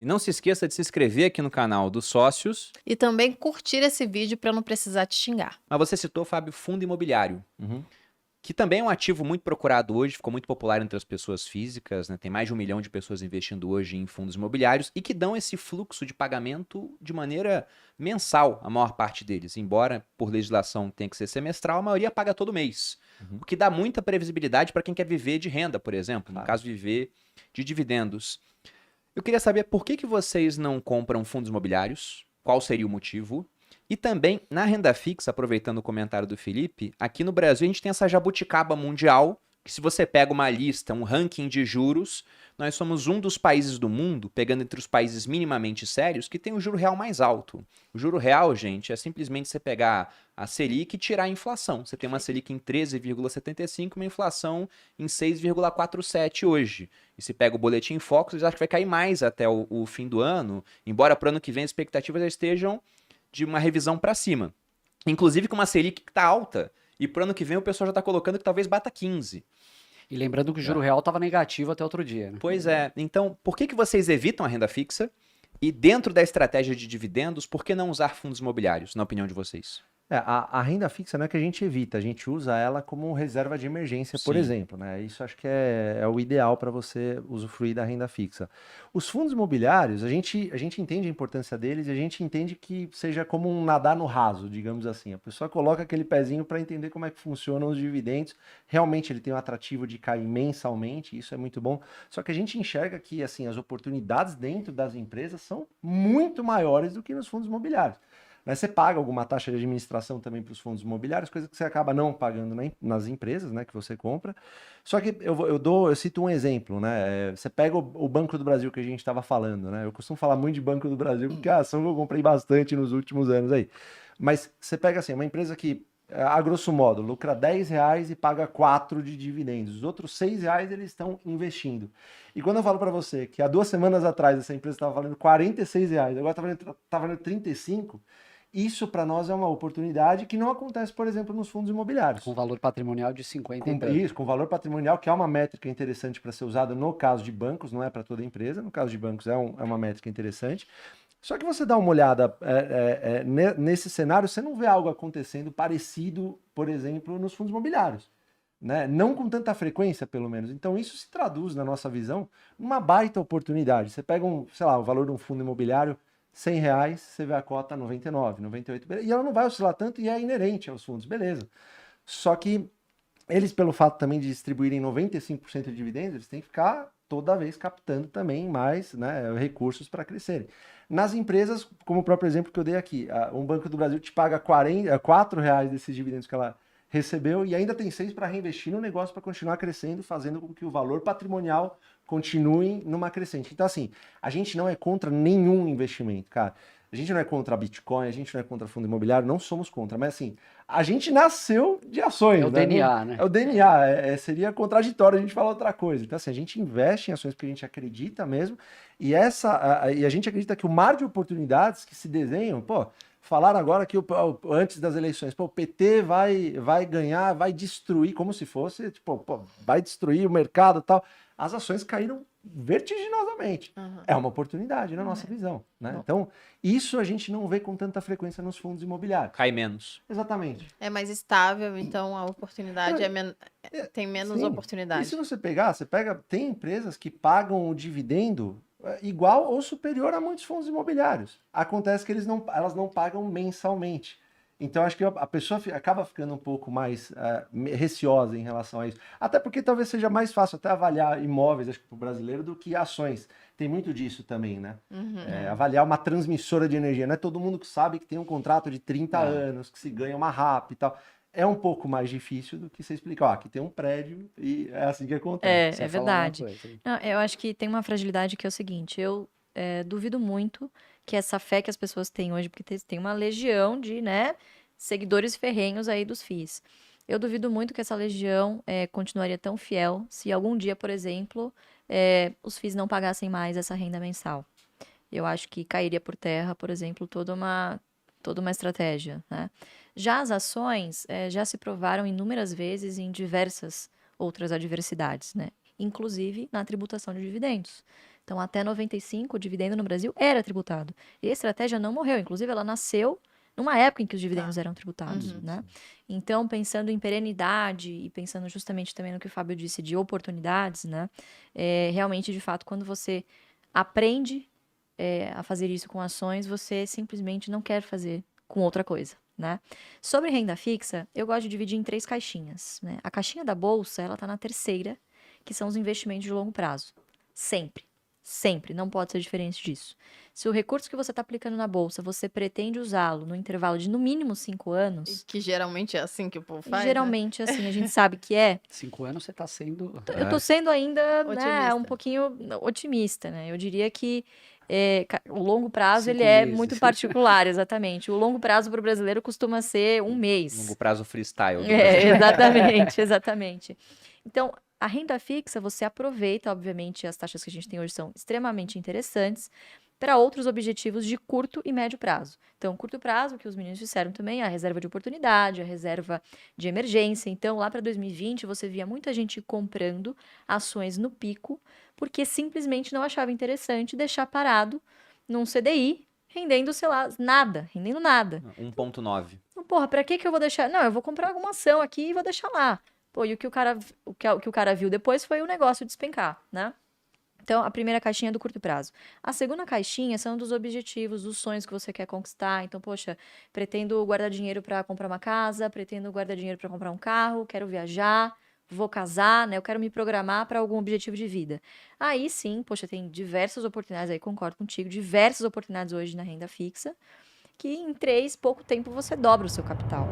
E não se esqueça de se inscrever aqui no canal dos sócios. E também curtir esse vídeo para não precisar te xingar. Mas você citou, Fábio, fundo imobiliário, Uhum. que também é um ativo muito procurado hoje, ficou muito popular entre as pessoas físicas, né? Tem mais de 1 milhão de pessoas investindo hoje em fundos imobiliários e que dão esse fluxo de pagamento de maneira mensal, a maior parte deles. Embora por legislação tenha que ser semestral, a maioria paga todo mês. O que dá muita previsibilidade para quem quer viver de renda, por exemplo, no caso viver de dividendos. Eu queria saber por que vocês não compram fundos imobiliários, qual seria o motivo? E também, na renda fixa, aproveitando o comentário do Felipe, aqui no Brasil a gente tem essa jabuticaba mundial, que se você pega uma lista, um ranking de juros, nós somos um dos países do mundo, pegando entre os países minimamente sérios, que tem o juro real mais alto. O juro real, gente, é simplesmente você pegar a Selic e tirar a inflação. Você tem uma Selic em 13,75, uma inflação em 6,47 hoje. E se pega o boletim Focus, eles acham que vai cair mais até o fim do ano, embora para o ano que vem as expectativas já estejam de uma revisão para cima. Inclusive com uma Selic que está alta, e para o ano que vem o pessoal já está colocando que talvez bata 15. E lembrando que o juro real estava negativo até outro dia, né? Pois é. Então, por que vocês evitam a renda fixa? E dentro da estratégia de dividendos, por que não usar fundos imobiliários, na opinião de vocês? A renda fixa não é que a gente evita, a gente usa ela como reserva de emergência, por Sim. exemplo, né? Isso acho que é o ideal para você usufruir da renda fixa. Os fundos imobiliários, a gente entende a importância deles e a gente entende que seja como um nadar no raso, digamos assim. A pessoa coloca aquele pezinho para entender como é que funcionam os dividendos. Realmente ele tem um atrativo de cair mensalmente, isso é muito bom. Só que a gente enxerga que assim, as oportunidades dentro das empresas são muito maiores do que nos fundos imobiliários. Né? Você paga alguma taxa de administração também para os fundos imobiliários, coisa que você acaba não pagando nas empresas, né, que você compra. Só que eu cito um exemplo, né? Você pega o Banco do Brasil que a gente estava falando, né? Eu costumo falar muito de Banco do Brasil porque é a ação que eu comprei bastante nos últimos anos aí. Mas você pega assim, uma empresa que, a grosso modo, lucra R$10 e paga 4 de dividendos. Os outros R$6 eles estão investindo. E quando eu falo para você que há 2 semanas atrás essa empresa estava valendo R$46, agora está valendo 35, isso para nós é uma oportunidade que não acontece, por exemplo, nos fundos imobiliários. Com valor patrimonial de 50 e tanto. Isso, com valor patrimonial, que é uma métrica interessante para ser usada no caso de bancos, não é para toda empresa, no caso de bancos é uma métrica interessante. Só que você dá uma olhada nesse cenário, você não vê algo acontecendo parecido, por exemplo, nos fundos imobiliários. Né? Não com tanta frequência, pelo menos. Então, isso se traduz, na nossa visão, numa baita oportunidade. Você pega o valor de um fundo imobiliário, R$100, você vê a cota 99, 98, e ela não vai oscilar tanto e é inerente aos fundos, beleza. Só que eles, pelo fato também de distribuírem 95% de dividendos, eles têm que ficar toda vez captando também mais, né, recursos para crescerem. Nas empresas, como o próprio exemplo que eu dei aqui, um Banco do Brasil te paga R$4 desses dividendos que ela recebeu e ainda tem 6 para reinvestir no negócio para continuar crescendo, fazendo com que o valor patrimonial continue numa crescente. Então, assim, a gente não é contra nenhum investimento, cara. A gente não é contra Bitcoin, a gente não é contra fundo imobiliário, não somos contra. Mas, assim, a gente nasceu de ações. É o DNA, né? É o DNA. Seria contraditório a gente falar outra coisa. Então, assim, a gente investe em ações porque a gente acredita mesmo. E a gente acredita que o mar de oportunidades que se desenham, pô, falaram agora que antes das eleições, pô, o PT vai ganhar, vai destruir, como se fosse, tipo, pô, vai destruir o mercado e tal. As ações caíram vertiginosamente. É uma oportunidade na nossa visão. Né? Então, isso a gente não vê com tanta frequência nos fundos imobiliários. Cai menos. Exatamente. É mais estável, então a oportunidade tem menos Sim. oportunidade. E se você tem empresas que pagam o dividendo igual ou superior a muitos fundos imobiliários. Acontece que elas não pagam mensalmente. Então, acho que a pessoa acaba ficando um pouco mais receosa em relação a isso. Até porque talvez seja mais fácil até avaliar imóveis, acho que para o brasileiro, do que ações. Tem muito disso também, né? Avaliar uma transmissora de energia. Não é todo mundo que sabe que tem um contrato de 30 anos, que se ganha uma RAP e tal. É um pouco mais difícil do que você explicar. Ó, aqui tem um prédio e é assim que acontece. Você É ia falar verdade. alguma coisa. Não, eu acho que tem uma fragilidade que é o seguinte, eu duvido muito que essa fé que as pessoas têm hoje, porque tem uma legião de, né, seguidores ferrenhos aí dos FIIs. Eu duvido muito que essa legião continuaria tão fiel se algum dia, por exemplo, os FIIs não pagassem mais essa renda mensal. Eu acho que cairia por terra, por exemplo, toda uma estratégia, né? Já as ações já se provaram inúmeras vezes em diversas outras adversidades, né? Inclusive na tributação de dividendos. Então, até 95, o dividendo no Brasil era tributado. E a estratégia não morreu. Inclusive, ela nasceu numa época em que os dividendos eram tributados, né? Então, pensando em perenidade e pensando justamente também no que o Fábio disse de oportunidades, né? Realmente, de fato, quando você aprende a fazer isso com ações, você simplesmente não quer fazer com outra coisa, né? Sobre renda fixa, eu gosto de dividir em 3 caixinhas, né? A caixinha da bolsa, ela tá na terceira, que são os investimentos de longo prazo. Sempre. Sempre. Não pode ser diferente disso. Se o recurso que você está aplicando na bolsa, você pretende usá-lo no intervalo de no mínimo 5 anos, Que geralmente é assim que o povo faz, né? geralmente assim, a gente sabe que é. 5 anos você tá sendo... Eu tô sendo ainda, né, Otimista. um pouquinho otimista, né? Eu diria que o longo prazo, 5 ele é meses. muito particular, exatamente. O longo prazo para o brasileiro costuma ser um mês. Longo prazo freestyle. do Brasil. Exatamente, exatamente. Então, a renda fixa, você aproveita, obviamente, as taxas que a gente tem hoje são extremamente interessantes para outros objetivos de curto e médio prazo. Então, curto prazo, que os meninos disseram também, a reserva de oportunidade, a reserva de emergência. Então, lá para 2020, você via muita gente comprando ações no pico, porque simplesmente não achava interessante deixar parado num CDI, rendendo, sei lá, nada, rendendo nada. 1,9. Então, porra, pra que eu vou deixar? Não, eu vou comprar alguma ação aqui e vou deixar lá. Pô, e o que o cara viu depois foi o negócio despencar, né? Então, a primeira caixinha é do curto prazo. A segunda caixinha são dos objetivos, dos sonhos que você quer conquistar. Então, poxa, pretendo guardar dinheiro para comprar uma casa, pretendo guardar dinheiro para comprar um carro, quero viajar, vou casar, né? Eu quero me programar para algum objetivo de vida. Aí sim, poxa, tem diversas oportunidades aí, concordo contigo, diversas oportunidades hoje na renda fixa, que em pouco tempo você dobra o seu capital.